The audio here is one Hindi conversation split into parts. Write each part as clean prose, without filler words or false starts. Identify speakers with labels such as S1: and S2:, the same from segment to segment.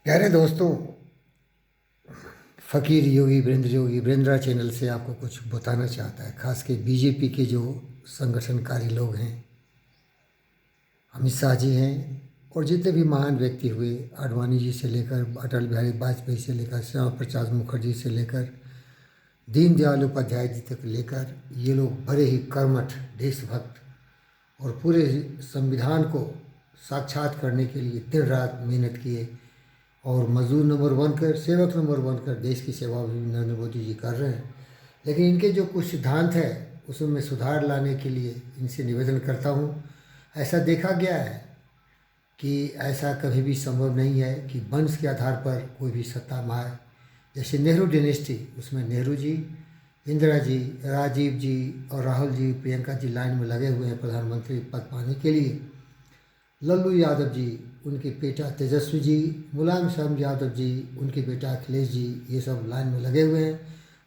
S1: प्यारे दोस्तों, फ़कीर योगी वीरेंद्रा चैनल से आपको कुछ बताना चाहता है। खास के बीजेपी के जो संगठनकारी लोग हैं, अमित शाह जी हैं और जितने भी महान व्यक्ति हुए, आडवाणी जी से लेकर अटल बिहारी वाजपेयी से लेकर श्यामा प्रसाद मुखर्जी से लेकर दीनदयाल उपाध्याय जी तक लेकर, ये लोग बड़े ही कर्मठ देशभक्त और पूरे संविधान को साक्षात करने के लिए दिन रात मेहनत किए और मजदूर नंबर वन कर, सेवक नंबर वन कर देश की सेवा भी नरेंद्र मोदी जी कर रहे हैं। लेकिन इनके जो कुछ सिद्धांत है उसमें सुधार लाने के लिए इनसे निवेदन करता हूँ। ऐसा देखा गया है कि ऐसा कभी भी संभव नहीं है कि वंश के आधार पर कोई भी सत्ता में आए। जैसे नेहरू डिनेस्टी, उसमें नेहरू जी, इंदिरा जी, राजीव जी और राहुल जी, प्रियंका जी लाइन में लगे हुए हैं प्रधानमंत्री पद पाने के लिए। लल्लू यादव जी, उनके बेटा तेजस्वी जी, मुलायम सिंह यादव जी, उनके बेटा अखिलेश जी, ये सब लाइन में लगे हुए हैं।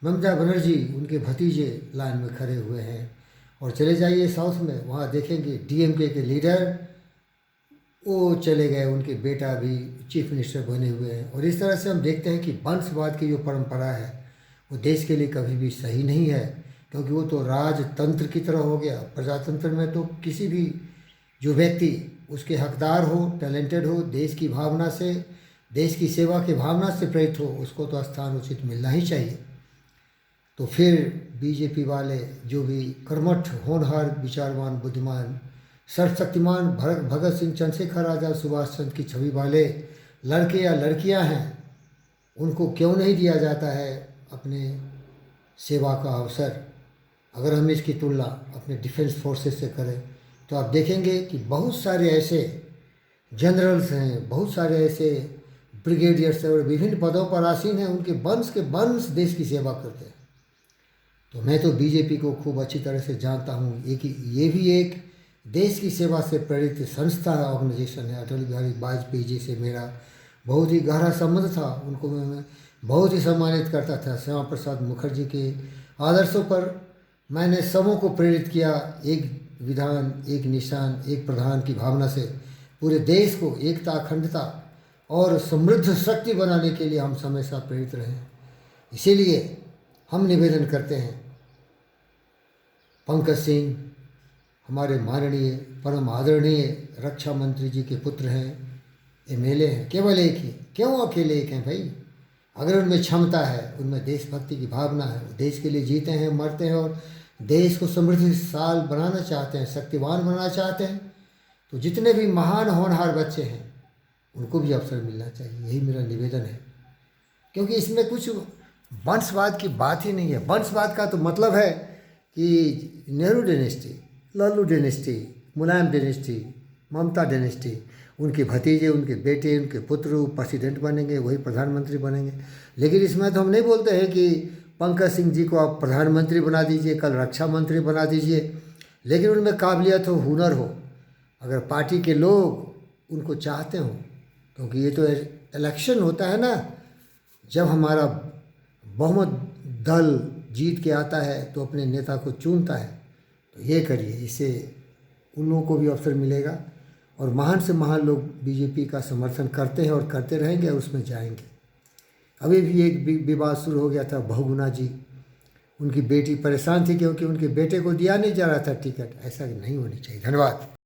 S1: ममता बनर्जी, उनके भतीजे लाइन में खड़े हुए हैं। और चले जाइए साउथ में, वहाँ देखेंगे डीएमके के लीडर वो चले गए, उनके बेटा भी चीफ मिनिस्टर बने हुए हैं। और इस तरह से हम देखते हैं कि वंशवाद की जो परंपरा है वो देश के लिए कभी भी सही नहीं है, क्योंकि वो तो राजतंत्र की तरह हो गया। प्रजातंत्र में तो किसी भी जो व्यक्ति उसके हकदार हो, टैलेंटेड हो, देश की भावना से, देश की सेवा की भावना से प्रेरित हो, उसको तो स्थान उचित मिलना ही चाहिए। तो फिर बीजेपी वाले जो भी कर्मठ, होनहार, विचारवान, बुद्धिमान, सर्वशक्तिमान भगत सिंह, चंद्रशेखर आज़ाद, सुभाष चंद्र की छवि वाले लड़के या लड़कियां हैं, उनको क्यों नहीं दिया जाता है अपने सेवा का अवसर। अगर हम इसकी तुलना अपने डिफेंस फोर्सेस से करें तो आप देखेंगे कि बहुत सारे ऐसे जनरल्स हैं, बहुत सारे ऐसे ब्रिगेडियर्स हैं और विभिन्न पदों पर आसीन हैं, उनके वंश के वंश देश की सेवा करते हैं। तो मैं तो बीजेपी को खूब अच्छी तरह से जानता हूँ। ये भी एक देश की सेवा से प्रेरित संस्था है, ऑर्गेनाइजेशन है। अटल बिहारी वाजपेयी जी से मेरा बहुत ही गहरा संबंध था, उनको मैं बहुत ही सम्मानित करता था। श्यामा प्रसाद मुखर्जी के आदर्शों पर मैंने सबों को प्रेरित किया। एक विधान, एक निशान, एक प्रधान की भावना से पूरे देश को एकता, अखंडता और समृद्ध शक्ति बनाने के लिए हम हमेशा प्रेरित रहे। इसीलिए हम निवेदन करते हैं, पंकज सिंह हमारे माननीय परम आदरणीय रक्षा मंत्री जी के पुत्र हैं, एमएलए हैं, केवल एक ही, क्यों अकेले एक हैं भाई? अगर उनमें क्षमता है, उनमें देशभक्ति की भावना है, वो देश के लिए जीते हैं, मरते हैं और देश को समृद्धिशाल बनाना चाहते हैं, शक्तिवान बनाना चाहते हैं, तो जितने भी महान होनहार बच्चे हैं उनको भी अवसर मिलना चाहिए। यही मेरा निवेदन है, क्योंकि इसमें कुछ वंशवाद की बात ही नहीं है। वंशवाद का तो मतलब है कि नेहरू डिनेस्टी, लल्लू डिनेस्टी, मुलायम डिनेस्टी, ममता डिनेस्टी, उनके भतीजे, उनके बेटे, उनके पुत्र प्रेसिडेंट बनेंगे, वही प्रधानमंत्री बनेंगे। लेकिन इसमें तो हम नहीं बोलते हैं कि पंकज सिंह जी को आप प्रधानमंत्री बना दीजिए, कल रक्षा मंत्री बना दीजिए, लेकिन उनमें काबिलियत हो, हुनर हो, अगर पार्टी के लोग उनको चाहते हो। क्योंकि ये तो इलेक्शन होता है ना, जब हमारा बहुमत दल जीत के आता है तो अपने नेता को चुनता है। तो ये करिए, इससे उन लोगों को भी अवसर मिलेगा और महान से महान लोग बीजेपी का समर्थन करते हैं और करते रहेंगे और उसमें जाएंगे। अभी भी एक विवाद शुरू हो गया था, बहुगुणा जी, उनकी बेटी परेशान थी क्योंकि उनके बेटे को दिया नहीं जा रहा था टिकट। ऐसा नहीं होनी चाहिए। धन्यवाद।